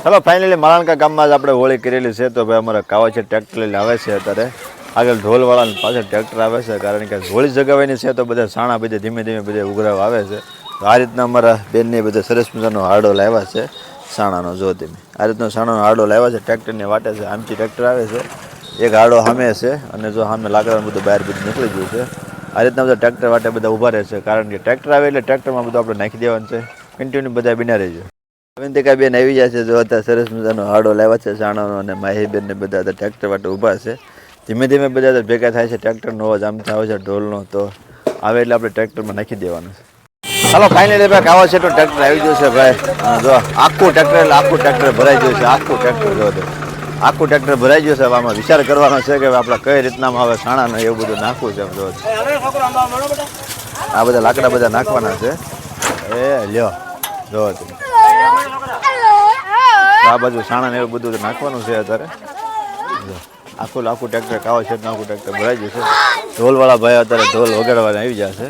ચલો ફાઇનલી માળાનકા ગામમાં જ આપણે હોળી કરેલી છે. તો ભાઈ અમારા કાવા છે ટ્રેક્ટર લઈને આવે છે. અત્યારે આગળ ઢોલવાળાની પાછળ ટ્રેક્ટર આવે છે, કારણ કે હોળી જગાવવાની છે. તો બધા સાણા બધે ધીમે ધીમે બધે ઉઘરાવા આવે છે. તો આ રીતના અમારા બેનને બધા સરસ મજાનો હાડો લાવ્યા છે સાણાનો. જો તમે આ રીતનો સાણાનો હાડો લાવ્યા છે, ટ્રેક્ટરની વાટે છે. આમથી ટ્રેક્ટર આવે છે, એક હાડો સામે છે, અને જો સામે લાકડાનું બધું બહાર બધું નીકળી ગયું છે. આ રીતના બધા ટ્રેક્ટર વાટે બધા ઊભા રહે છે, કારણ કે ટ્રેક્ટર આવે એટલે ટ્રેક્ટરમાં બધું આપણે નાખી દેવાનું છે. કન્ટિન્યુ બધા બિના રહેજો. અવંતિકા બેન આવી જાય છે. જો અત્યારે સરસ મજાનો હાડો લાવ્યા છે સાણાનો, અને માહીબેન ને બધા ટ્રેક્ટર વાટે ઊભા છે. ધીમે ધીમે બધા ભેગા થાય છે. ટ્રેક્ટરનો અવાજ આમથી આવે છે, ઢોલનો. તો આવે એટલે આપણે ટ્રેક્ટરમાં નાખી દેવાનું છે. ચાલો ફાઇનલી ભાઈ કાવા છે તો ટ્રેક્ટર આવી ગયું છે ભાઈ. જો આખું ટ્રેક્ટર એટલે આખું ટ્રેક્ટર ભરાઈ ગયું છે. આખું ટ્રેક્ટર જો આખું ટ્રેક્ટર ભરાઈ ગયું છે. આમાં વિચાર કરવાનો છે કે આપણે કઈ રીતનામાં આવે સાણાને એવું બધું નાખવું છે. જો આ બધા લાકડા બધા નાખવાના છે. એ લ્યો જો આ બાજુ સાણા ને એવું બધું નાખવાનું છે. અત્યારે આખું ટ્રેક્ટર કાવા છે, આખું ટ્રેક્ટર ભરાઈ ગયું છે. ઢોલવાળા ભાઈ અત્યારે ઢોલ વગાડવાને આવી જશે.